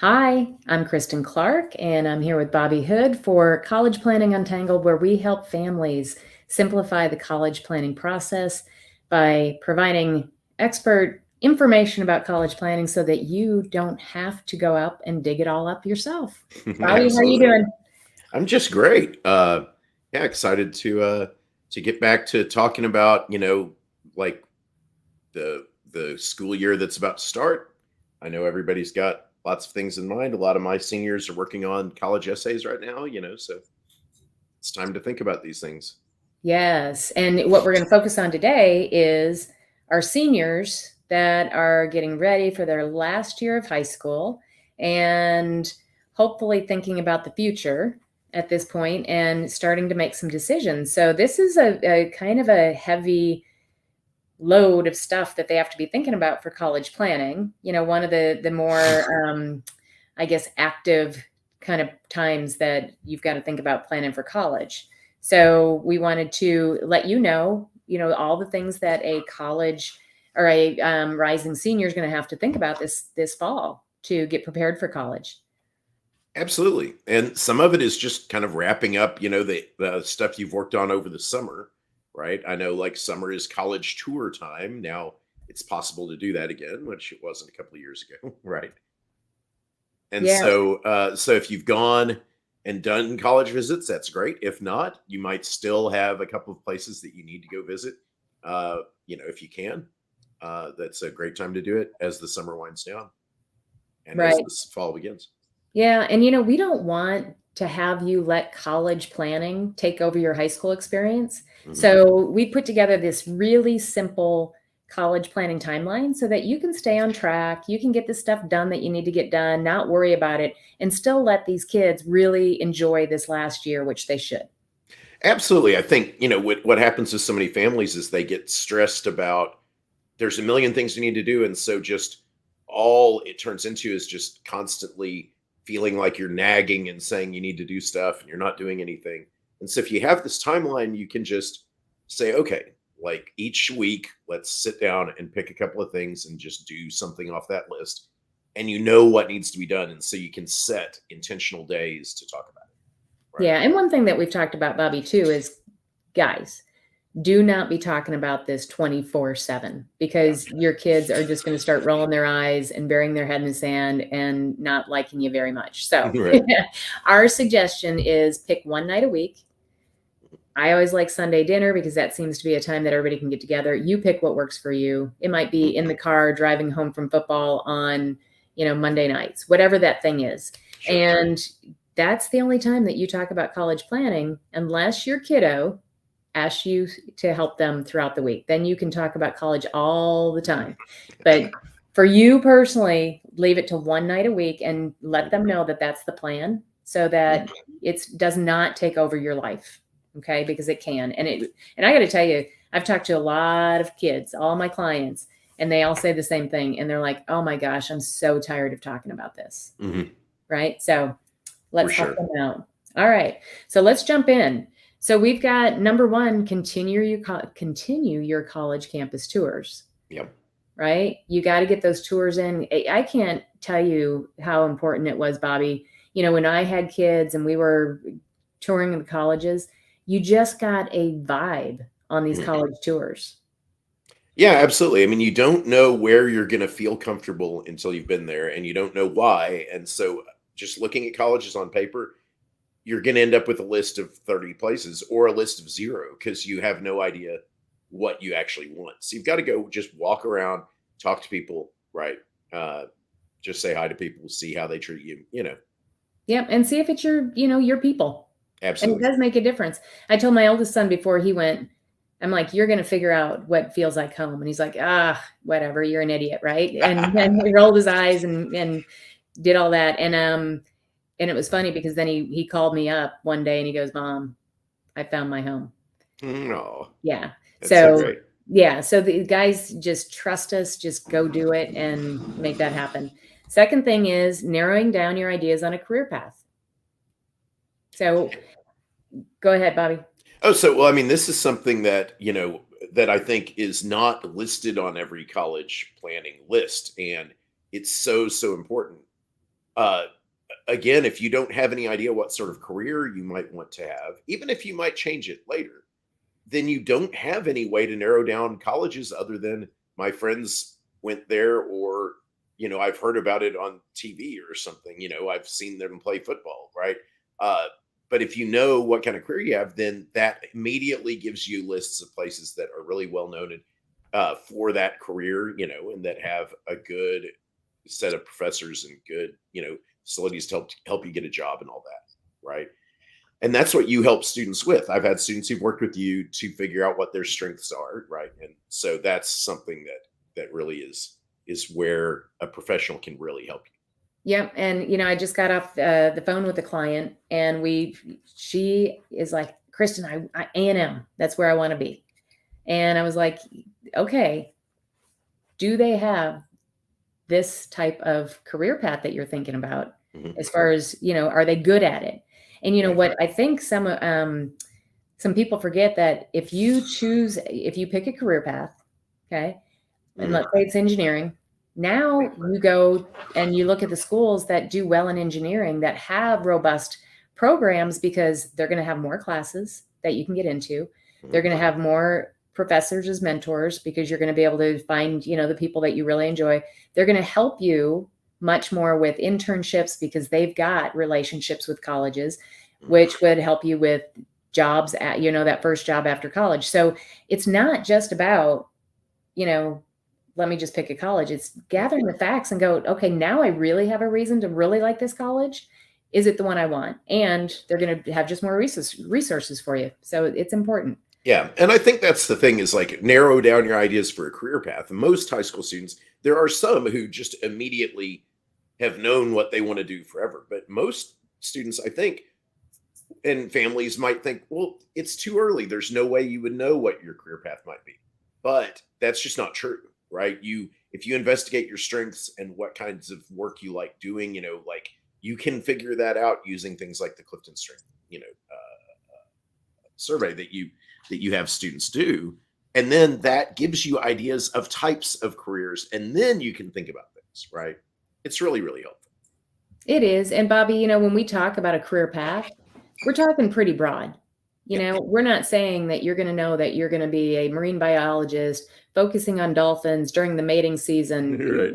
Hi, I'm Kristen Clark, and I'm here with Bobby Hood for College Planning Untangled, where we help families simplify the college planning process by providing expert information about college planning so that you don't have to go out and dig it all up yourself. Bobby, how are you Absolutely. doing? I'm just great. Yeah, excited to get back to talking about, like the school year that's about to start. I know everybody's got lots of things in mind. A lot of my seniors are working on college essays right now, so it's time to think about these things. Yes. And what we're going to focus on today is our seniors that are getting ready for their last year of high school and hopefully thinking about the future at this point and starting to make some decisions. So, this is a kind of a heavy load of stuff that they have to be thinking about for college planning. One of the more, I guess, active kind of times that you've got to think about planning for college. So we wanted to let all the things that a college or a rising senior is going to have to think about this fall to get prepared for college. Absolutely. And some of it is just kind of wrapping up, the stuff you've worked on over the summer, right? I know like summer is college tour time. Now it's possible to do that again, which it wasn't a couple of years ago, right? And Yeah, so if you've gone and done college visits, that's great. If not, you might still have a couple of places that you need to go visit. If you can, that's a great time to do it as the summer winds down and as right. this fall begins. Yeah, and we don't want to have you let college planning take over your high school experience. Mhm. So we put together this really simple college planning timeline so that you can stay on track, you can get the stuff done that you need to get done, not worry about it, and still let these kids really enjoy this last year, which they should. Absolutely. I think, what happens to so many families is they get stressed about there's a million things you need to do. And so just all it turns into is just constantly feeling like you're nagging and saying you need to do stuff and you're not doing anything. And so if you have this timeline, you can just say, okay, like each week, let's sit down and pick a couple of things and just do something off that list. And you know what needs to be done. And so you can set intentional days to talk about it. Right. Yeah, and one thing that we've talked about, Bobby, too, is guys, do not be talking about this 24/7 Yeah. because your kids are just going to start rolling their eyes and burying their head in the sand and not liking you very much. So, Right. our suggestion is pick one night a week. I always like Sunday dinner because that seems to be a time that everybody can get together. You pick what works for you. It might be in the car driving home from football on, Monday nights, whatever that thing is. Sure. And that's the only time that you talk about college planning unless your kiddo ask you to help them throughout the week. Then you can talk about college all the time. But for you personally, leave it to one night a week and let them know that that's the plan so that it does not take over your life. Okay. Because it can. And I got to tell you, I've talked to a lot of kids, all my clients, and they all say the same thing. And they're like, oh my gosh, I'm so tired of talking about this. Mhm. Right. So For let's help sure. them out. All right. So let's jump in. So we've got number one, continue your college campus tours, Yep. right? You got to get those tours in. I can't tell you how important it was, Bobby. When I had kids and we were touring the colleges, you just got a vibe on these Mhm. college tours. Yeah, absolutely. I mean, you don't know where you're going to feel comfortable until you've been there, and you don't know why. And so, just looking at colleges on paper, you're going to end up with a list of 30 places or a list of zero because you have no idea what you actually want. So, you've got to go just walk around, talk to people, right? Uh, just say hi to people, see how they treat you. Yep. And see if it's your people. And it Absolutely. does make a difference. I told my oldest son before he went, I'm like, "You're gonna figure out what feels like home." And he's like, "Ah, whatever, you're an idiot, right?" And then he rolled his eyes and did all that. And it was funny because then he called me up one day and he goes, "Mom, I found my home." No, Yeah. that's so So great. yeah, so the guys just trust us, just go do it and make that happen. Second thing is narrowing down your ideas on a career path. So go ahead, Bobby. Oh, so well, I mean, this is something that that I think is not listed on every college planning list, and it's so important. Uh, Again, if you don't have any idea what sort of career you might want to have, even if you might change it later, then you don't have any way to narrow down colleges other than my friends went there, or I've heard about it on TV or something. I've seen them play football, right? uh, but if you know what kind of career you have, then that immediately gives you lists of places that are really well known and for that career, and that have a good set of professors and good facilities to help you get a job and all that, right? And that's what you help students with. I've had students who've worked with you to figure out what their strengths are, right? And so that's something that really is where a professional can really help you. Yep. And, I just got off the phone with the client, and she is like, Kristen, I A&M, that's where I want to be. And I was like, okay, do they have this type of career path that you're thinking about? Mhm. As far as, are they good at it? And Yeah. what I think some people forget, that if you pick a career path, okay, and Mhm. let's say it's engineering, now you go and you look at the schools that do well in engineering, that have robust programs, because they're going to have more classes that you can get into. They're Mhm. going to have more professors as mentors, because you're going to be able to find, the people that you really enjoy. They're going to help you much more with internships, because they've got relationships with colleges, Mhm. which would help you with jobs at, that first job after college. So it's not just about, you know, let me just pick a college. It's gathering the facts and go, okay, now I really have a reason to really like this college. Is it the one I want? And they're going to have just more resources for you. So it's important. Yeah, and I think that's the thing, is like narrow down your ideas for a career path. Most high school students, there are some who just immediately have known what they want to do forever, but most students, I think, and families might think, well, it's too early. There's no way you would know what your career path might be. But that's just not true, right? If you investigate your strengths and what kinds of work you like doing, like you can figure that out using things like the Clifton Strength, survey that you have students do. And then that gives you ideas of types of careers, and then you can think about things, right? It's really, really helpful. It is. And Bobby, when we talk about a career path, we're talking pretty broad. Yeah. We're not saying that you're going to know that you're going to be a marine biologist focusing on dolphins during the mating season. Right.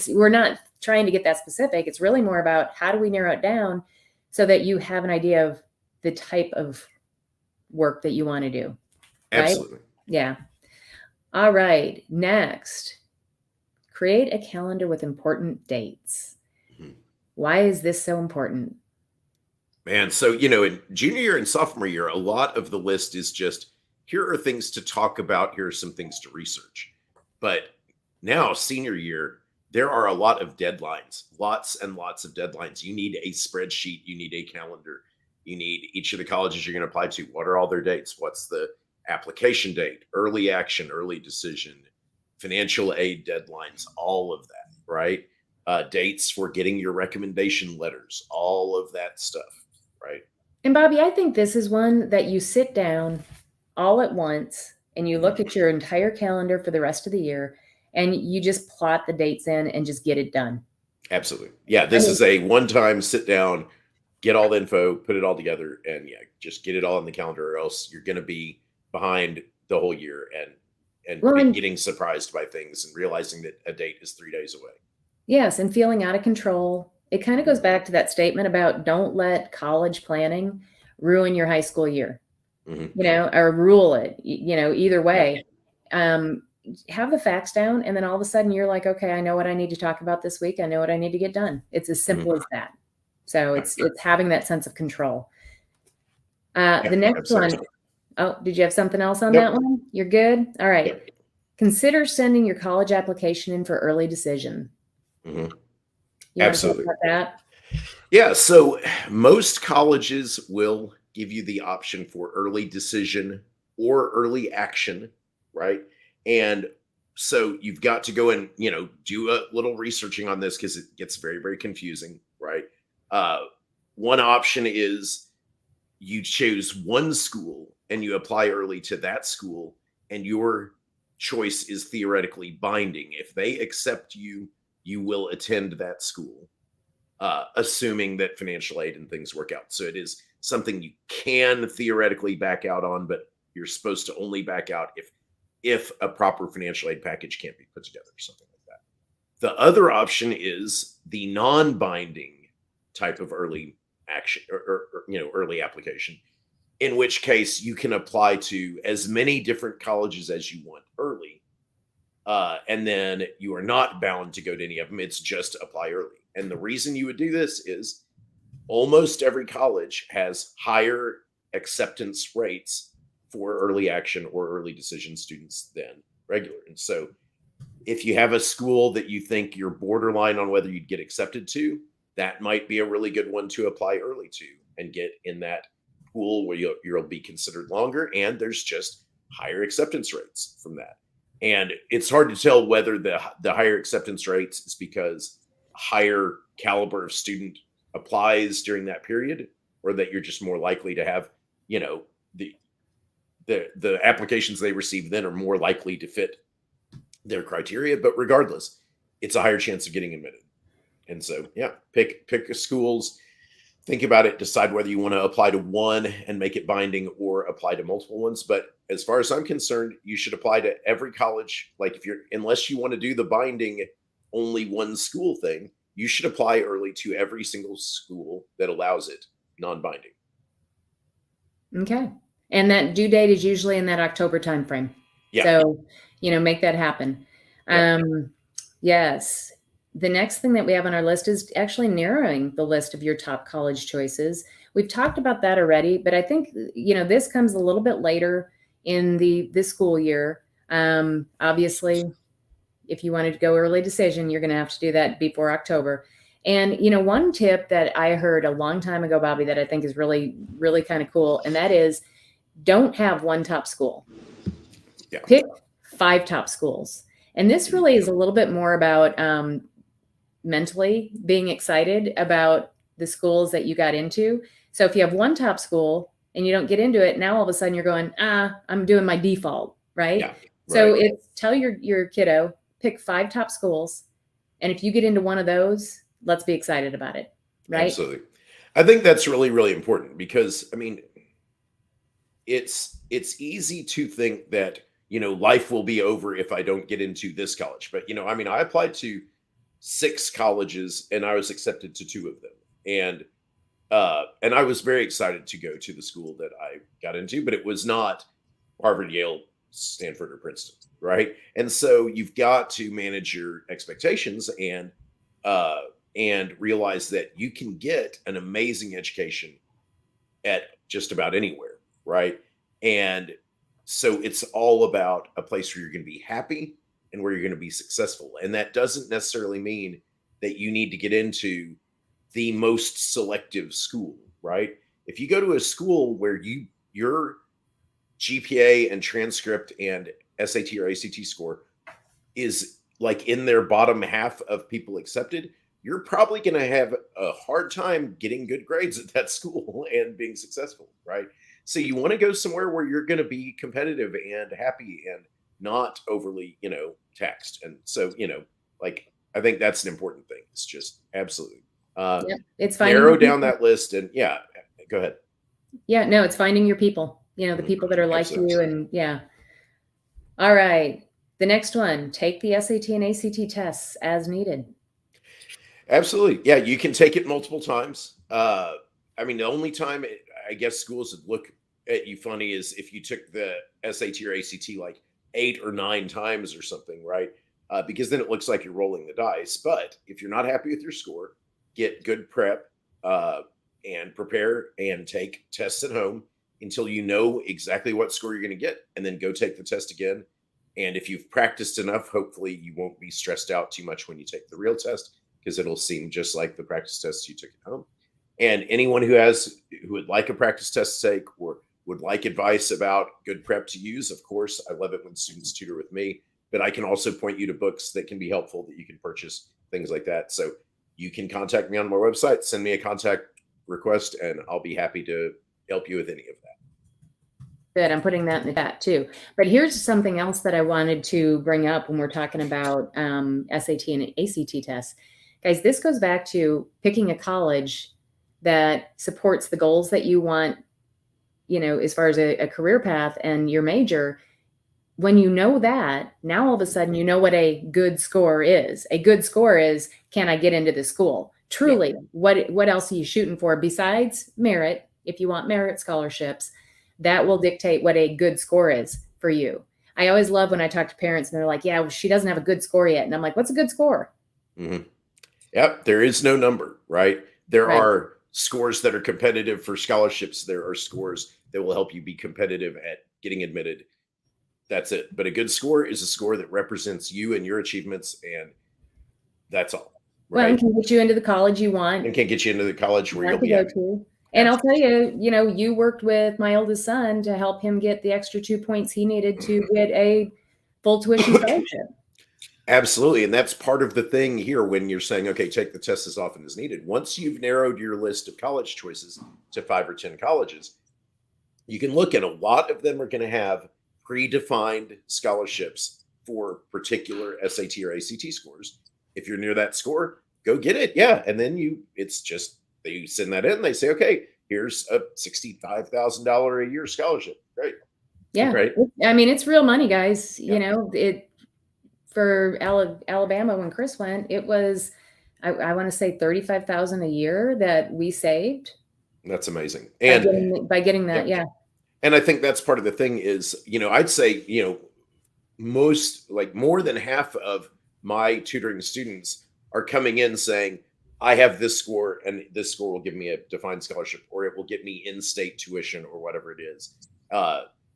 We're not trying to get that specific. It's really more about, how do we narrow it down so that you have an idea of the type of work that you want to do, right? Absolutely. Yeah. All right. Next, create a calendar with important dates. Mhm. Why is this so important? Man, so in junior year and sophomore year, a lot of the list is just, here are things to talk about, here are some things to research. But now, senior year, there are a lot of deadlines, lots and lots of deadlines. You need a spreadsheet, you need a calendar, you need each of the colleges you're going to apply to. What are all their dates? What's the application date, early action, early decision, financial aid deadlines, all of that, right? Dates for getting your recommendation letters, all of that stuff, right? And Bobby, I think this is one that you sit down all at once and you look at your entire calendar for the rest of the year, and you just plot the dates in and just get it done. Absolutely. Yeah, I this mean, is a one-time sit down, get all the info, put it all together, and yeah, just get it all in the calendar, or else you're going to be behind the whole year and well, be and getting surprised by things and realizing that a date is 3 days away. yes, and feeling out of control. It kind of goes Mhm. back to that statement about, don't let college planning ruin your high school year, Mhm. or rule it, either Yeah. way. Um, have the facts down, and then all of a sudden you're like, okay, I know what I need to talk about this week. I know what I need to get done. It's as Mhm. simple as that. So Yeah. it's having that sense of control. Yeah. The next one, Absolutely. oh, did you have something else on that Nope. one? You're good? All right. Yep. Consider sending your college application in for early decision. Mhm. You want to talk Absolutely. about that? Yeah. So most colleges will give you the option for early decision or early action, right? And so you've got to go and, do a little researching on this, because it gets very, very confusing, right? Uh, One option is you choose one school and you apply early to that school, and your choice is theoretically binding. If they accept you, you will attend that school. assuming that financial aid and things work out. So it is something you can theoretically back out on, but you're supposed to only back out if a proper financial aid package can't be put together or something like that. The other option is the non-binding type of early action or early application, in which case you can apply to as many different colleges as you want early. And then you are not bound to go to any of them. It's just apply early. And the reason you would do this is almost every college has higher acceptance rates for early action or early decision students than regular. And so if you have a school that you think you're borderline on whether you'd get accepted to, that might be a really good one to apply early to and get in that pool where you'll be considered longer. And there's just higher acceptance rates from that. And it's hard to tell whether the higher acceptance rates is because a higher caliber of student applies during that period, or that you're just more likely to have, the applications they receive then are more likely to fit their criteria. But regardless, it's a higher chance of getting admitted. And so, yeah, pick schools, think about it, decide whether you want to apply to one and make it binding or apply to multiple ones. But as far as I'm concerned, you should apply to every college. Like unless you want to do the binding only one school thing, you should apply early to every single school that allows it non-binding. Okay. And that due date is usually in that October timeframe. Yeah. So, make that happen. Yep. Yes. The next thing that we have on our list is actually narrowing the list of your top college choices. We've talked about that already, but I think, this comes a little bit later in this school year. Obviously, if you wanted to go early decision, you're going to have to do that before October. And, one tip that I heard a long time ago, Bobby, that I think is really, really kind of cool. And that is, don't have one top school. Yeah. Pick 5 top schools. And this really is a little bit more about mentally being excited about the schools that you got into. So if you have one top school and you don't get into it, now all of a sudden you're going, I'm doing my default, right? Yeah, right. So tell your kiddo, pick 5 top schools. And if you get into one of those, let's be excited about it, right? Absolutely. I think that's really, really important because, it's easy to think that, life will be over if I don't get into this college. But, I applied to 6 colleges and I was accepted to 2 of them. And I was very excited to go to the school that I got into, but it was not Harvard, Yale, Stanford, or Princeton, right? And so you've got to manage your expectations and realize that you can get an amazing education at just about anywhere, right? And so it's all about a place where you're going to be happy and where you're going to be successful. And that doesn't necessarily mean that you need to get into the most selective school, right? If you go to a school where your GPA and transcript and SAT or ACT score is like in their bottom half of people accepted, you're probably going to have a hard time getting good grades at that school and being successful, right? So you want to go somewhere where you're going to be competitive and happy and not overly, taxed. And so, I think that's an important thing. It's just absolutely. It's narrow down that list and go ahead. Yeah, no, it's finding your people, the people that are like you. And all right. The next one, take the SAT and ACT tests as needed. Absolutely. Yeah, you can take it multiple times. The only time I guess schools would look at you funny is if you took the SAT or ACT like 8 or 9 times or something, right? Because then it looks like you're rolling the dice. But if you're not happy with your score, get good prep and prepare and take tests at home until you know exactly what score you're going to get, and then go take the test again. And if you've practiced enough, hopefully you won't be stressed out too much when you take the real test, because it'll seem just like the practice tests you took at home. And anyone who would like a practice test to take or would like advice about good prep to use, of course, I love it when students tutor with me, but I can also point you to books that can be helpful that you can purchase, things like that. So you can contact me on my website, send me a contact request, and I'll be happy to help you with any of that. Good. I'm putting that in the chat too. But here's something else that I wanted to bring up when we're talking about SAT and ACT tests. Guys, this goes back to picking a college that supports the goals that you want, as far as a career path and your major. When you know that, now all of a sudden you know what a good score is. A good score is, can I get into the school? Truly, what else are you shooting for besides merit? If you want merit scholarships, that will dictate what a good score is for you. I always love when I talk to parents and they're like, yeah, well, she doesn't have a good score yet. And I'm like, what's a good score? Hmm. Yep. There is no number, right? There Right. are scores that are competitive for scholarships. There are scores that will help you be competitive at getting admitted. That's it. But a good score is a score that represents you and your achievements, and that's all, Well, and right? can get you into the college you And can get you into the college where you'll want to be go happy. to. And I'll tell you, you worked with my oldest son to help him get the extra 2 points he needed to get a full tuition scholarship. Absolutely. And that's part of the thing here when you're saying, okay, take the test as often as needed. Once you've narrowed your list of college choices to 5 or 10 colleges, you can look at a lot of them are going to have predefined scholarships for particular SAT or ACT scores. If you're near that score, go get it. Yeah. And then it's just, they send that in. They say, okay, here's a $65,000 a year scholarship. Great. Yeah. Right. I mean, it's real money, guys. Yeah. For Alabama, when Chris went, it was, I want to say 35,000 a year that we saved That's amazing. by And getting that. yeah. Yeah. And I think that's part of the thing is, I'd say, most, like more than half of my tutoring students are coming in saying, I have this score and this score will give me a defined scholarship or it will get me in-state tuition or whatever it is.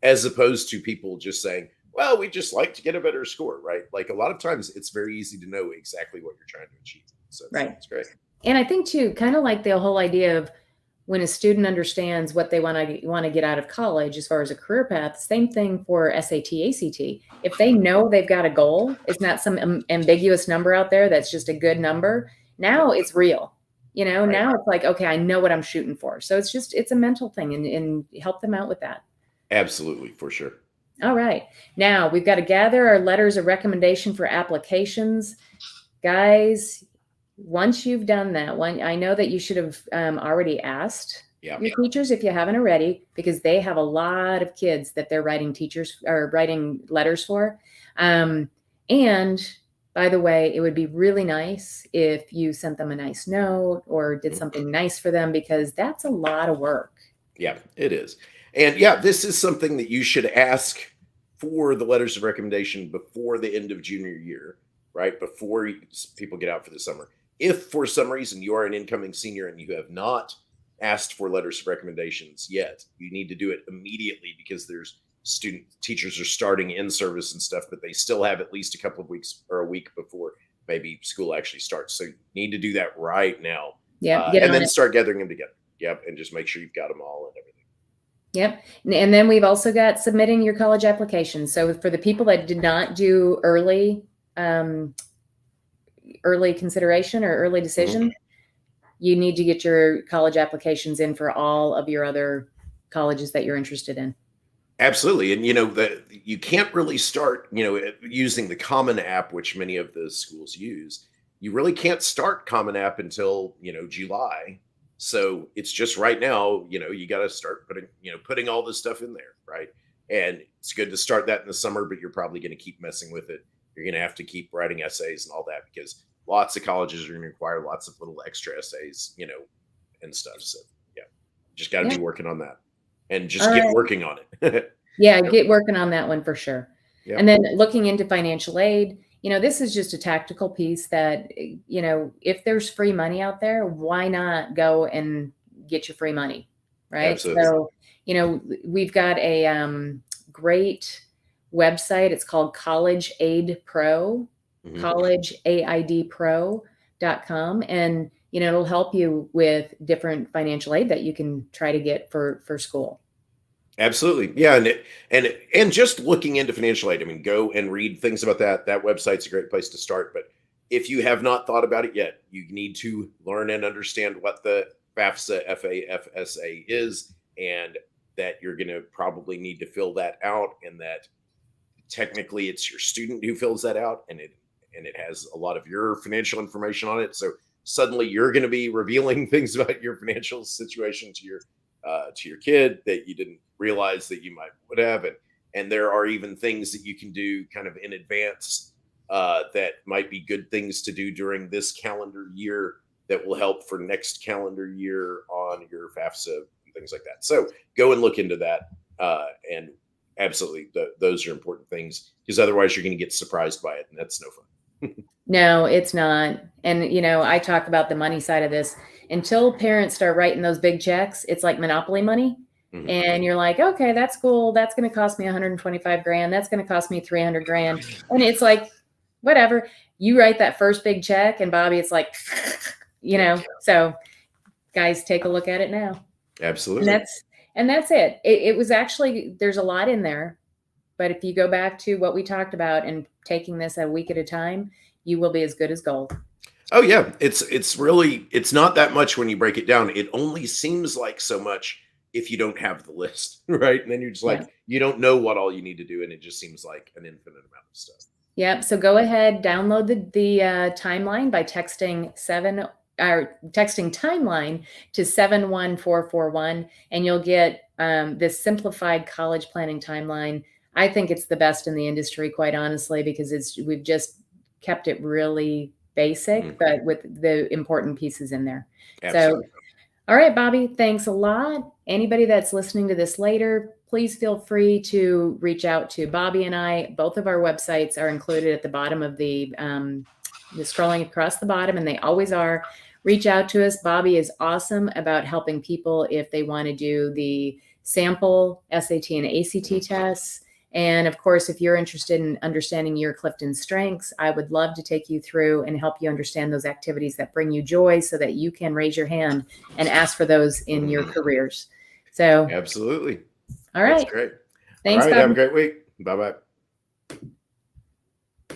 As opposed to people just saying, well, we just like to get a better score, right? Like a lot of times it's very easy to know exactly what you're trying to achieve. So Right. It's great. And I think too, kind of like the whole idea of when a student understands what they want to get out of college as far as a career path, same thing for SAT, ACT. If they know they've got a goal, it's not some ambiguous number out there that's just a good number. Now it's real. Right. Now it's like, okay, I know what I'm shooting for. So it's a mental thing and help them out with that. Absolutely, for sure. All right. Now we've got to gather our letters of recommendation for applications. Guys, once you've done that, I know that you should have already asked your teachers if you haven't already, because they have a lot of kids that they're writing letters for. And by the way, it would be really nice if you sent them a nice note or did something nice for them, because that's a lot of work. Yeah, it is. And yeah, this is something that you should ask for the letters of recommendation before the end of junior year, right? Before people get out for the summer. If for some reason you are an incoming senior and you have not asked for letters of recommendations yet, you need to do it immediately, because there's teachers are starting in service and stuff, but they still have at least a couple of weeks or a week before maybe school actually starts. So you need to do that right now. Yeah. And then start gathering them together. Yep. And just make sure you've got them all and everything. Yep. And then we've also got submitting your college application. So for the people that did not do early consideration or early decision, you need to get your college applications in for all of your other colleges that you're interested in. Absolutely. And, you can't really start, using the Common App, which many of the schools use. You really can't start Common App until, July. So it's just right now, you got to start putting all this stuff in there. Right. And it's good to start that in the summer, but you're probably going to keep messing with it. You're going to have to keep writing essays and all that, because lots of colleges are going to require lots of little extra essays, and stuff. So yeah, just got to be working on that and just get working on it. Yeah. Get working on that one for sure. Yep. And then looking into financial aid, this is just a tactical piece that, if there's free money out there, why not go and get your free money? Right. Absolutely. So, we've got a great website. It's called College Aid Pro, collegeaidpro.com. And, it'll help you with different financial aid that you can try to get for school. Absolutely. Yeah. And just looking into financial aid, I mean, go and read things about that. That website's a great place to start. But if you have not thought about it yet, you need to learn and understand what the FAFSA, FAFSA is, and that you're going to probably need to fill that out, and that technically it's your student who fills that out, and and it has a lot of your financial information on it. So suddenly you're going to be revealing things about your financial situation to your kid that you didn't realize that you might would have. And there are even things that you can do kind of in advance that might be good things to do during this calendar year that will help for next calendar year on your FAFSA and things like that. So go and look into that. And absolutely, those are important things, because otherwise you're going to get surprised by it, and that's no fun. No, it's not. And, you know, I talk about the money side of this. Until parents start writing those big checks, it's like Monopoly money. Mhm. And you're like, okay, that's cool. That's going to cost me 125 grand. That's going to cost me 300 grand. And it's like, whatever. You write that first big check, and Bobby, it's like, you know, so guys, take a look at it now. Absolutely. And that's it. It was actually, there's a lot in there, but if you go back to what we talked about and taking this a week at a time, you will be as good as gold. Oh yeah, it's really, it's not that much when you break it down. It only seems like so much if you don't have the list, right? And then you're just like, Yeah. you don't know what all you need to do, and it just seems like an infinite amount of stuff. Yep. So go ahead, download the timeline by texting timeline to 71441, and you'll get this simplified college planning timeline. I think it's the best in the industry, quite honestly, because we've just kept it really basic, but with the important pieces in there. Absolutely. So, all right, Bobby, thanks a lot. Anybody that's listening to this later, please feel free to reach out to Bobby and I. Both of our websites are included at the bottom of the scrolling across the bottom, and they always are. Reach out to us. Bobby is awesome about helping people if they want to do the sample SAT and ACT tests. And of course, if you're interested in understanding your Clifton strengths, I would love to take you through and help you understand those activities that bring you joy so that you can raise your hand and ask for those in your careers. So, Absolutely. all right. That's great. Thanks, All right. Have a Bobby. great week. Bye-bye.